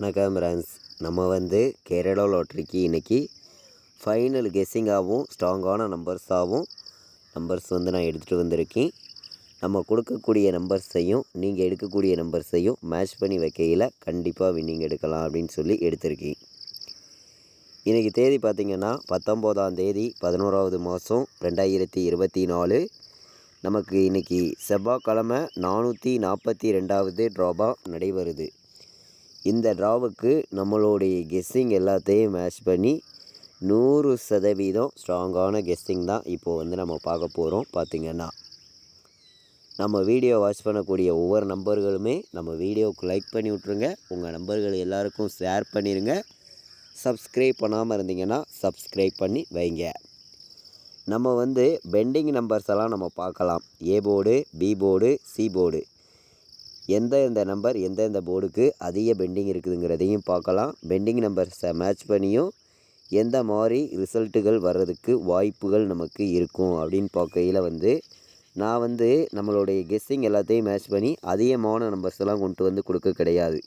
வணக்கம் ஃப்ரெண்ட்ஸ். நம்ம கேரளா லாட்ரிக்கு இன்றைக்கி ஃபைனல் கெஸ்ஸிங்காகவும் ஸ்ட்ராங்கான நம்பர்ஸ் நான் எடுத்துகிட்டு வந்திருக்கேன். நம்ம கொடுக்கக்கூடிய நம்பர்ஸையும் நீங்கள் எடுக்கக்கூடிய நம்பர்ஸையும் மேட்ச் பண்ணி வைக்கையில் கண்டிப்பாக வின்னிங் எடுக்கலாம் அப்படின்னு சொல்லி எடுத்திருக்கேன். இன்றைக்கி தேதி பார்த்திங்கன்னா 19ஆம் தேதி 11வது மாதம் 2024. நமக்கு இன்றைக்கி செவ்வாய்க்கிழமை 442வது ட்ராபா நடைபெறுது. இந்த ட்ராவுக்கு நம்மளுடைய கெஸ்ஸிங் எல்லாத்தையும் மேட்ச் பண்ணி 100% ஸ்ட்ராங்கான கெஸ்ஸிங் தான் இப்போது நம்ம பார்க்க போகிறோம். பார்த்திங்கன்னா நம்ம வீடியோ வாட்ச் பண்ணக்கூடிய ஒவ்வொரு நம்பர்களுமே நம்ம வீடியோவுக்கு லைக் பண்ணி விட்ருங்க. உங்கள் நம்பர்கள் எல்லாருக்கும் ஷேர் பண்ணிடுங்க. சப்ஸ்கிரைப் பண்ணாமல் இருந்தீங்கன்னா சப்ஸ்கிரைப் பண்ணி வைங்க. நம்ம பெண்டிங் நம்பர்ஸ் எல்லாம் நம்ம பார்க்கலாம். A board, B board, C board, எந்தெந்த நம்பர் எந்தெந்த போர்டுக்கு அதிக பெண்டிங் இருக்குதுங்கிறதையும் பார்க்கலாம். பெண்டிங் நம்பர்ஸை மேட்ச் பண்ணியும் எந்த மாதிரி ரிசல்ட்டுகள் வர்றதுக்கு வாய்ப்புகள் நமக்கு இருக்கும் அப்படின்னு பார்க்கையில் நான் நம்மளுடைய கெஸ்ஸிங் எல்லாத்தையும் மேட்ச் பண்ணி அதிகமான நம்பர்ஸ் எல்லாம் கொண்டு கொடுக்க கிடையாது.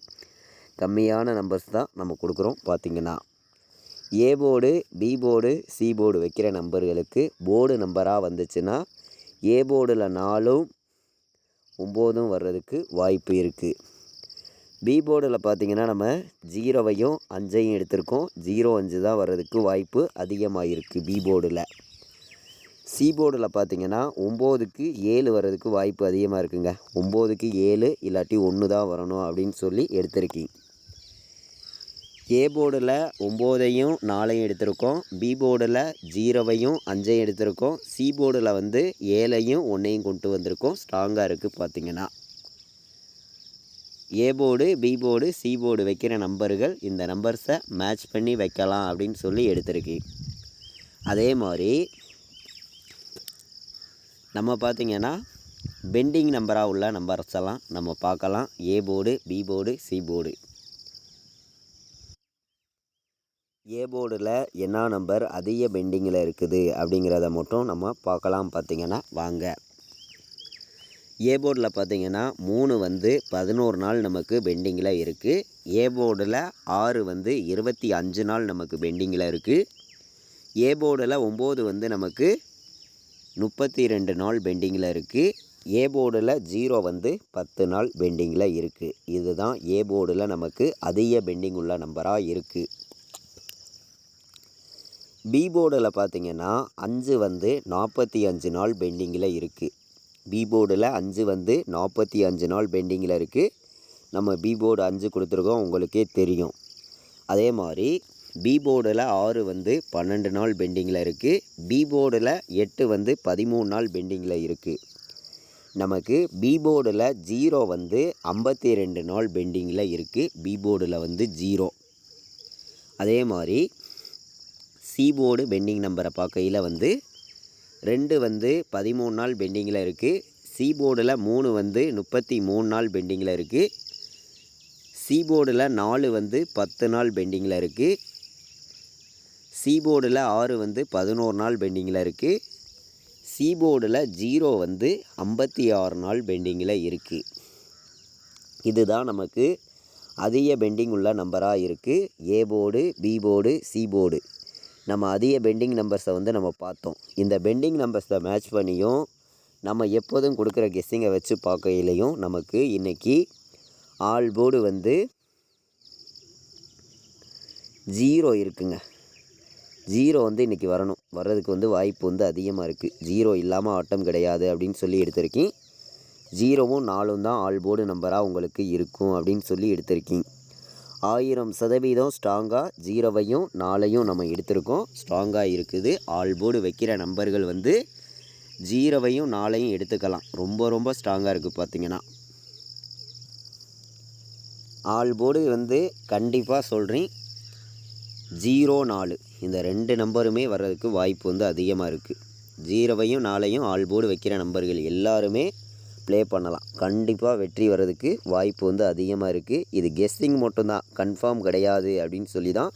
கம்மியான நம்பர்ஸ் தான் நம்ம கொடுக்குறோம். பார்த்திங்கன்னா A board, B board, C board வைக்கிற நம்பர்களுக்கு போர்டு நம்பராக வந்துச்சுன்னா ஏ போர்டில் 4, 9 வர்றதுக்கு வாய்ப்பு இருக்குது. பி போர்டில் பார்த்திங்கன்னா நம்ம 0வையும் 5ஐயும் எடுத்திருக்கோம். 0, 5 தான் வர்றதுக்கு வாய்ப்பு அதிகமாக இருக்குது பி போர்டில். சி போர்டில் பார்த்திங்கன்னா 9க்கு 7 வர்றதுக்கு வாய்ப்பு அதிகமாக இருக்குங்க. 9க்கு 7 இல்லாட்டி 1 தான் வரணும் அப்படின்னு சொல்லி எடுத்திருக்கேன். ஏ போர்டில் 9ஐயும் 4ஐயும் எடுத்திருக்கோம். பி போர்டில் 0வையும் 5ஐயும் எடுத்திருக்கோம். சி போர்டில் 7ஐயும் 1ஐயும் கொண்டு வந்திருக்கோம். ஸ்ட்ராங்காக இருக்குது. பார்த்திங்கன்னா A board, B board, C board வைக்கிற நம்பர்கள் இந்த நம்பர்ஸை மேட்ச் பண்ணி வைக்கலாம் அப்படின்னு சொல்லி எடுத்திருக்கேன். அதே மாதிரி நம்ம பார்த்திங்கன்னா பெண்டிங் நம்பராக உள்ள நம்பர்ஸ் எல்லாம் நம்ம பார்க்கலாம். A board, B board, C board. A போர்டில் என்ன நம்பர் அதிக பெண்டிங்கில் இருக்குது அப்படிங்கிறத மட்டும் நம்ம பார்க்கலாம். பார்த்திங்கன்னா வாங்க. ஏ போர்டில் பார்த்திங்கன்னா 3 11 நாள் நமக்கு பெண்டிங்கில் இருக்குது. ஏ போர்டில் 6 25 நாள் நமக்கு பெண்டிங்கில் இருக்குது. ஏ போர்டில் 9 நமக்கு 32 நாள் பெண்டிங்கில் இருக்குது. ஏ போர்டில் 0 10 நாள் பெண்டிங்கில் இருக்குது. இதுதான் ஏ போர்டில் நமக்கு அதிக பெண்டிங் உள்ள நம்பராக இருக்குது. பி போர்டில் பார்த்திங்கன்னா 5 45 நாள் பெண்டிங்கில் இருக்குது. பி போர்டில் 5 45 நாள் பெண்டிங்கில் இருக்குது. நம்ம பி போர்டு 5 கொடுத்துருக்கோம், உங்களுக்கே தெரியும். அதே மாதிரி பி போர்டில் 6 12 நாள் பெண்டிங்கில் இருக்குது. பி போர்டில் 8 13 நாள் பெண்டிங்கில் இருக்குது. நமக்கு பி போர்டில் 0 52 நாள் பெண்டிங்கில் இருக்குது. பி போர்டில் 0. அதே மாதிரி சி போர்டு பெண்டிங் நம்பரை பார்க்கையில் 2 13 நாள் பெண்டிங்கில் இருக்குது. சி போர்டில் 3 33 நாள் பெண்டிங்கில் இருக்குது. சி போர்டில் 4 10 நாள் பெண்டிங்கில் இருக்குது. சி போர்டில் 6 11 நாள் பெண்டிங்கில் இருக்குது. சி போர்டில் 0 56 நாள் பெண்டிங்கில் இருக்குது. இதுதான் நமக்கு அதிக பெண்டிங் உள்ள நம்பராக இருக்குது. A board, B board, C board நம்ம அதிக பெண்டிங் நம்பர்ஸை நம்ம பார்த்தோம். இந்த பெண்டிங் நம்பர்ஸை மேட்ச் பண்ணியும் நம்ம எப்போதும் கொடுக்குற கெஸ்ஸிங்கை வச்சு பார்க்கையிலையும் நமக்கு இன்றைக்கி ஆல் போர்டு 0 இருக்குங்க. 0 இன்றைக்கி வர்றதுக்கு வாய்ப்பு அதிகமாக இருக்குது. 0 இல்லாமல் ஆட்டம் கிடையாது அப்படின்னு சொல்லி எடுத்திருக்கேன். 0வும் 4ம் தான் ஆல் போர்டு நம்பராக உங்களுக்கு இருக்கும் அப்படின்னு சொல்லி எடுத்திருக்கேன். 1000% ஸ்ட்ராங்காக 0வையும் 4ஐயும் நம்ம எடுத்திருக்கோம். ஸ்ட்ராங்காக இருக்குது. ஆல் போர்டு வைக்கிற நம்பர்கள் 0வையும் 4ஐயும் எடுத்துக்கலாம். ரொம்ப ஸ்ட்ராங்காக இருக்குது. பார்த்திங்கன்னா ஆல் போர்டு கண்டிப்பாக சொல்கிறேன். 0, 4 இந்த 2 நம்பருமே வர்றதுக்கு வாய்ப்பு அதிகமாக இருக்குது. 0வையும் 4ஐயும் ஆல் போர்டு வைக்கிற நம்பர்கள் எல்லாருமே ப்ளே பண்ணலாம். கண்டிப்பாக வெற்றி வர்றதுக்கு வாய்ப்பு அதிகமாக இருக்குது. இது கெஸ்ஸிங் மட்டும்தான், கன்ஃபார்ம் கிடையாது அப்படின்னு சொல்லி தான்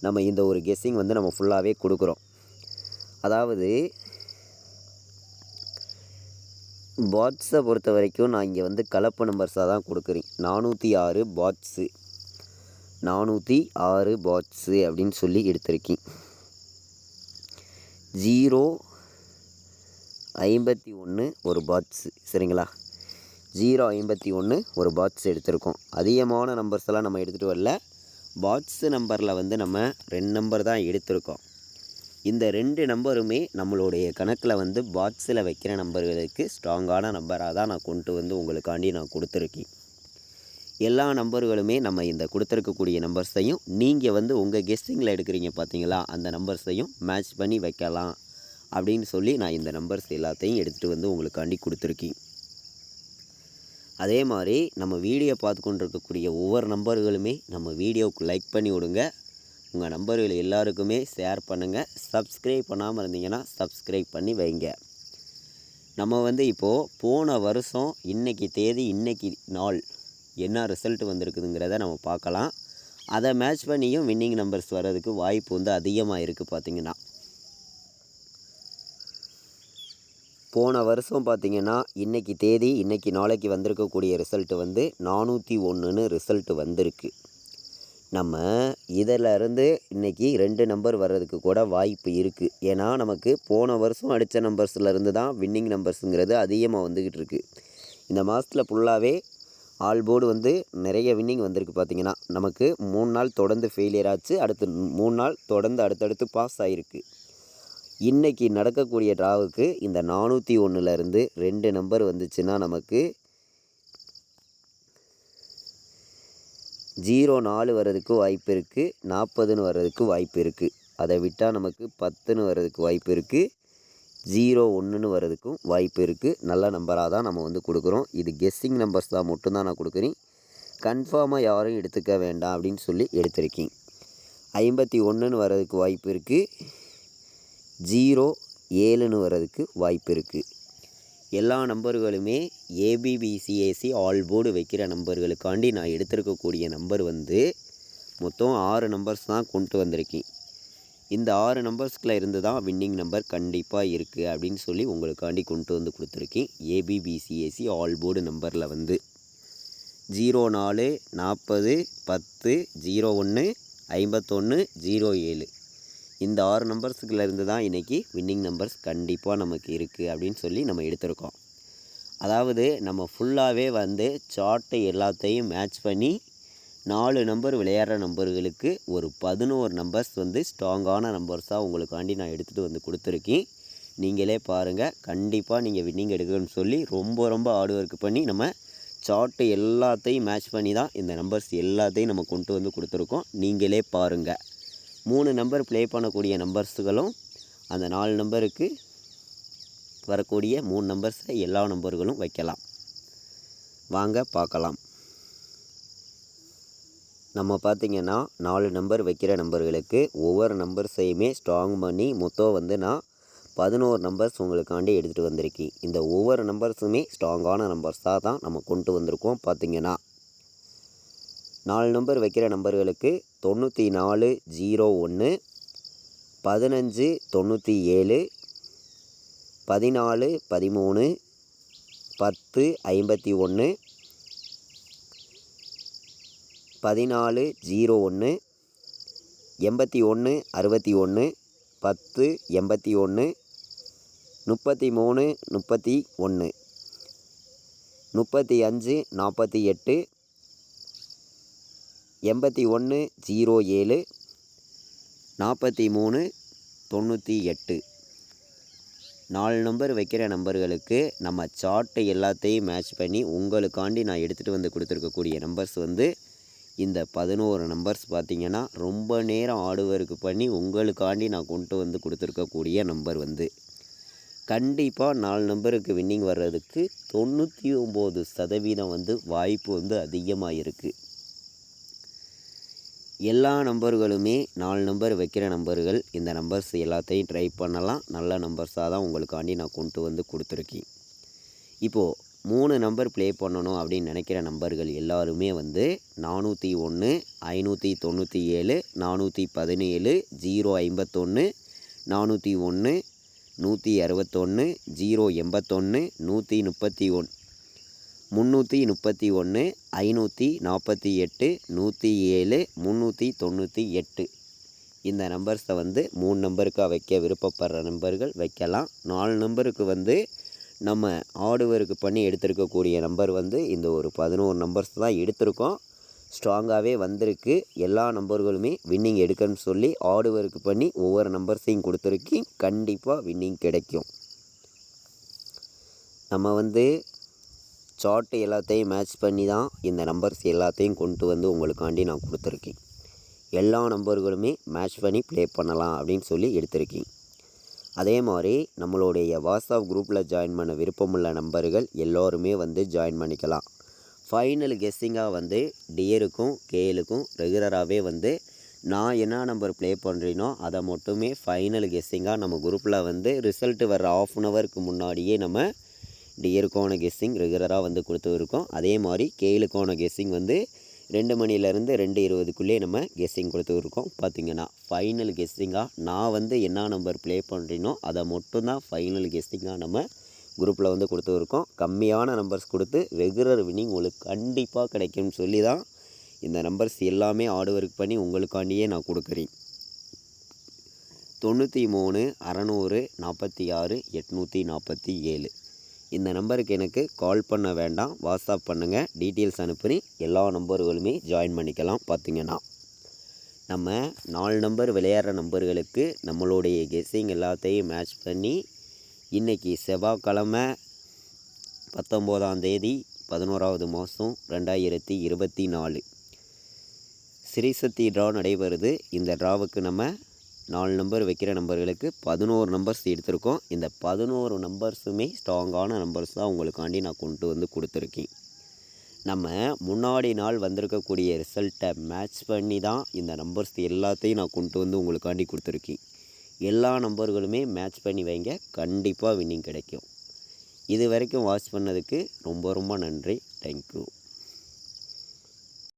நம்ம இந்த ஒரு கெஸ்ஸிங் நம்ம ஃபுல்லாகவே கொடுக்குறோம். அதாவது பாட்ஸை பொறுத்த வரைக்கும் நான் இங்கே கலப்பு நம்பர்ஸாக தான் கொடுக்குறேன். 406 பாட்ஸு. 406 பாட்ஸு அப்படின்னு சொல்லி எடுத்திருக்கேன். 051 ஒரு பாட்ஸு, சரிங்களா? 051 ஒரு பாட்ஸ் எடுத்திருக்கோம். அதிகமான நம்பர்ஸ் எல்லாம் நம்ம எடுத்துகிட்டு வரல. பாட்ஸு நம்பரில் வந்து நம்ம 2 நம்பர் தான் எடுத்திருக்கோம். இந்த 2 நம்பருமே நம்மளுடைய கணக்கில் வந்து பாட்ஸில் வைக்கிற நம்பர்களுக்கு ஸ்ட்ராங்கான நம்பராக தான் நான் கொண்டு வந்து உங்களுக்காண்டி நான் கொடுத்துருக்கேன். எல்லா நம்பர்களுமே நம்ம இந்த கொடுத்துருக்கக்கூடிய நம்பர்ஸையும் நீங்கள் வந்து உங்கள் கெஸ்டிங்கில் எடுக்கிறீங்க பார்த்தீங்களா, அந்த நம்பர்ஸையும் மேட்ச் பண்ணி வைக்கலாம் அப்படின்னு சொல்லி நான் இந்த நம்பர்ஸ் எல்லாத்தையும் எடுத்துகிட்டு வந்து உங்களுக்காண்டி கொடுத்துருக்கேன். அதே மாதிரி நம்ம வீடியோ பார்த்து கொண்டு இருக்கக்கூடிய ஒவ்வொரு நம்பர்களுமே நம்ம வீடியோவுக்கு லைக் பண்ணி விடுங்க. உங்கள் நம்பர்கள் எல்லாருக்குமே ஷேர் பண்ணுங்கள். சப்ஸ்கிரைப் பண்ணாமல் இருந்தீங்கன்னா சப்ஸ்கிரைப் பண்ணி வைங்க. நம்ம வந்து இப்போது போன வருஷம் இன்றைக்கி தேதி இன்றைக்கி நாள் என்ன ரிசல்ட் வந்திருக்குதுங்கிறத நம்ம பார்க்கலாம். அதை மேட்ச் பண்ணியும் வின்னிங் நம்பர்ஸ் வர்றதுக்கு வாய்ப்பு வந்து அதிகமாக இருக்குது. பார்த்திங்கன்னா போன வருஷம் பார்த்திங்கன்னா இன்றைக்கி தேதி இன்றைக்கி நாளைக்கு வந்திருக்கக்கூடிய ரிசல்ட்டு வந்து 401ன்னு ரிசல்ட்டு வந்திருக்கு. நம்ம இதிலருந்து இன்றைக்கி 2 நம்பர் வர்றதுக்கு கூட வாய்ப்பு இருக்குது. ஏன்னா நமக்கு போன வருஷம் அடித்த நம்பர்ஸ்லேருந்து தான் வின்னிங் நம்பர்ஸுங்கிறது அதிகமாக வந்துக்கிட்டு இருக்குது. இந்த மாதத்தில் ஃபுல்லாகவே ஆல் போர்டு வந்து நிறைய வின்னிங் வந்திருக்கு. பார்த்திங்கன்னா நமக்கு 3 நாள் தொடர்ந்து ஃபெயிலியர் ஆச்சு. அடுத்து 3 நாள் தொடர்ந்து அடுத்தடுத்து பாஸ் ஆகிருக்கு. இன்றைக்கி நடக்கக்கூடிய ட்ராவுக்கு இந்த 401லேருந்து 2 நம்பர் வந்துச்சுன்னா நமக்கு 04 வர்றதுக்கு வாய்ப்பு இருக்குது, 40ன்னு வர்றதுக்கு வாய்ப்பு இருக்குது. அதை விட்டால் நமக்கு 10ன்னு வர்றதுக்கு வாய்ப்பு இருக்குது, 01ன்னு வர்றதுக்கும் வாய்ப்பு இருக்குது. நல்ல நம்பராக தான் நம்ம வந்து கொடுக்குறோம். இது கெஸ்ஸிங் நம்பர்ஸ் தான் மட்டும்தான் நான் கொடுக்குறேன். கன்ஃபார்மாக யாரும் எடுத்துக்க வேண்டாம் அப்படின்னு சொல்லி எடுத்திருக்கேன். 51ன்னு வர்றதுக்கு வாய்ப்பு இருக்குது, 07ன்னு வர்றதுக்கு வாய்ப்பு இருக்குது. எல்லா நம்பர்களுமே ஏபிபிசிஏசி ஆல் போர்டு வைக்கிற நம்பர்களுக்காண்டி நான் எடுத்திருக்கக்கூடிய நம்பர் வந்து மொத்தம் 6 நம்பர்ஸ் தான் கொண்டு வந்திருக்கேன். இந்த 6 நம்பர்ஸ்கில் இருந்து தான் வின்னிங் நம்பர் கண்டிப்பாக இருக்குது அப்படின்னு சொல்லி உங்களுக்காண்டி கொண்டு வந்து கொடுத்துருக்கேன். ஏபிபிசிஏசி ஆல் போர்டு நம்பரில் வந்து 04, 40, 10, 01, 51, 07 இந்த 6 நம்பர்ஸுக்குள்ள இருந்து தான் இன்றைக்கி வின்னிங் நம்பர்ஸ் கண்டிப்பாக நமக்கு இருக்குது அப்படின்னு சொல்லி நம்ம எடுத்திருக்கோம். அதாவது நம்ம ஃபுல்லாகவே வந்து சார்ட்டை எல்லாத்தையும் மேட்ச் பண்ணி 4 நம்பர் விளையாடுற நம்பர்களுக்கு ஒரு 11 நம்பர்ஸ் வந்து ஸ்ட்ராங்கான நம்பர்ஸாக உங்களுக்காண்டி நான் எடுத்துகிட்டு வந்து கொடுத்துருக்கேன். நீங்களே பாருங்கள். கண்டிப்பாக நீங்கள் வின்னிங் எடுக்கணும்னு சொல்லி ரொம்ப ஹார்ட் ஒர்க் பண்ணி நம்ம சார்ட்டு எல்லாத்தையும் மேட்ச் பண்ணி தான் இந்த நம்பர்ஸ் எல்லாத்தையும் நம்ம கொண்டு வந்து கொடுத்துருக்கோம். நீங்களே பாருங்கள். 3 நம்பர் ப்ளே பண்ணக்கூடிய நம்பர்ஸுகளும் அந்த 4 நம்பருக்கு வரக்கூடிய 3 நம்பர்ஸை எல்லா நம்பர்களும் வைக்கலாம். வாங்க பார்க்கலாம். நம்ம பார்த்திங்கன்னா 4 நம்பர் வைக்கிற நம்பர்களுக்கு ஒவ்வொரு நம்பர்ஸையுமே ஸ்ட்ராங் பண்ணி மொத்தம் வந்து நான் 11 நம்பர்ஸ் உங்களுக்காண்டி எடுத்துகிட்டு வந்திருக்கேன். இந்த ஒவ்வொரு நம்பர்ஸுமே ஸ்ட்ராங்கான நம்பர்ஸாக தான் நம்ம கொண்டு வந்திருக்கோம். பார்த்திங்கன்னா 4 நம்பர் வைக்கிற நம்பர்களுக்கு 94, 01, 15, 97, 14, 13, 10, 51, 14, 01, 81, 61, 10, 81, 33, 31, 35, 48, 81, 07, 43, 98 4 நம்பர் வைக்கிற நம்பர்களுக்கு நம்ம சார்ட்டை எல்லாத்தையும் மேட்ச் பண்ணி உங்களுக்காண்டி நான் எடுத்துகிட்டு வந்து கொடுத்துருக்கக்கூடிய நம்பர்ஸ் வந்து இந்த 11 நம்பர்ஸ். பார்த்திங்கன்னா ரொம்ப நேரம் ஹார்ட் ஒர்க் பண்ணி உங்களுக்காண்டி நான் கொண்டு வந்து கொடுத்துருக்கக்கூடிய நம்பர் வந்து கண்டிப்பாக 4 நம்பருக்கு வின்னிங் வர்றதுக்கு 99% வந்து வாய்ப்பு வந்து அதிகமாக இருக்குது. எல்லா நம்பர்களுமே 4 நம்பர் வைக்கிற நம்பர்கள் இந்த நம்பர்ஸ் எல்லாத்தையும் ட்ரை பண்ணலாம். நல்ல நம்பர்ஸாக தான் உங்களுக்காண்டி நான் கொண்டு வந்து கொடுத்துருக்கேன். இப்போது 3 நம்பர் ப்ளே பண்ணணும் அப்படின்னு நினைக்கிற நம்பர்கள் எல்லாருமே வந்து 401, 597, 417, 051, 401, 161, 081, 131, 331 548 107 398. இந்த நம்பர்ஸை வந்து 3 நம்பருக்கு வைக்க விருப்பப்படுற நம்பர்கள் வைக்கலாம். 4 நம்பருக்கு வந்து நம்ம ஆர்டருக்கு பண்ணி எடுத்திருக்கக்கூடிய நம்பர் வந்து இந்த ஒரு 11 நம்பர்ஸ் தான் எடுத்திருக்கோம். ஸ்ட்ராங்காகவே வந்திருக்கு. எல்லா நம்பர்களுமே வின்னிங் எடுக்கணும்னு சொல்லி ஆர்டருக்கு பண்ணி ஒவ்வொரு நம்பர்ஸையும் கொடுத்துருக்கேன். கண்டிப்பாக வின்னிங் கிடைக்கும். நம்ம வந்து சார்ட்டு எல்லாத்தையும் மேட்ச் பண்ணி தான் இந்த நம்பர்ஸ் எல்லாத்தையும் கொண்டு வந்து உங்களுக்காண்டி நான் கொடுத்துருக்கேன். எல்லா நம்பர்களுமே மேட்ச் பண்ணி ப்ளே பண்ணலாம் அப்படின்னு சொல்லி எடுத்திருக்கேன். அதே மாதிரி நம்மளுடைய வாட்ஸ்அப் குரூப்பில் ஜாயின் பண்ண விருப்பமுள்ள நம்பர்கள் எல்லோருமே வந்து ஜாயின் பண்ணிக்கலாம். ஃபைனல் கெஸ்ஸிங்காக வந்து டியருக்கும் கேலுக்கும் ரெகுலராகவே வந்து நான் என்ன நம்பர் ப்ளே பண்ணுறேனோ அதை மட்டுமே ஃபைனல் கெஸ்ஸிங்காக நம்ம குரூப்பில் வந்து ரிசல்ட்டு வர்ற ½ அன் ஹவருக்கு முன்னாடியே நம்ம டியருக்கான கெஸ்ஸிங் ரெகுலராக வந்து கொடுத்துருக்கோம். அதே மாதிரி கேலுக்கான கெஸ்ஸிங் வந்து 2 மணிலேருந்து 2:20 நம்ம கெஸ்ஸிங் கொடுத்துருக்கோம். பார்த்திங்கன்னா ஃபைனல் கெஸ்ஸிங்காக நான் வந்து என்ன நம்பர் ப்ளே பண்ணுறேனோ அதை மட்டும்தான் ஃபைனல் கெஸ்ஸிங்காக நம்ம குரூப்பில் வந்து கொடுத்துருக்கோம். கம்மியான நம்பர்ஸ் கொடுத்து ரெகுலர் வின்னிங் உங்களுக்கு கண்டிப்பாக கிடைக்கும்னு சொல்லி தான் இந்த நம்பர்ஸ் எல்லாமே ஒர்க் பண்ணி உங்களுக்காண்டியே நான் கொடுக்குறேன். 93 600 46 847 இந்த நம்பருக்கு எனக்கு கால் பண்ண வேண்டாம், வாட்ஸ்அப் பண்ணுங்கள். டீட்டெயில்ஸ் அனுப்பி எல்லா நம்பர்களுமே ஜாயின் பண்ணிக்கலாம். பார்த்திங்கன்னா நம்ம 4 நம்பர் விளையாடுற நம்பர்களுக்கு நம்மளுடைய கெஸ்ஸிங் எல்லாத்தையும் மேட்ச் பண்ணி இன்றைக்கி செவ்வாய்க்கிழமை 19ஆம் தேதி 11வது மாதம் 2024 ஸ்ரீசக்தி ட்ரா நடைபெறுது. இந்த ட்ராவுக்கு நம்ம 4 நம்பர் வைக்கிற நம்பர்களுக்கு 11 நம்பர்ஸ் எடுத்திருக்கோம். இந்த 11 நம்பர்ஸுமே ஸ்ட்ராங்கான நம்பர்ஸ் தான் உங்களுக்காண்டி நான் கொண்டு வந்து கொடுத்துருக்கேன். நம்ம முன்னாடி நாள் வந்திருக்கக்கூடிய ரிசல்ட்டை மேட்ச் பண்ணி தான் இந்த நம்பர்ஸ் எல்லாத்தையும் நான் கொண்டு வந்து உங்களுக்காண்டி கொடுத்துருக்கேன். எல்லா நம்பர்களுமே மேட்ச் பண்ணி வைங்க, கண்டிப்பாக வின்னிங் கிடைக்கும். இது வரைக்கும் வாட்ச் பண்ணதுக்கு ரொம்ப ரொம்ப நன்றி. தேங்க்யூ.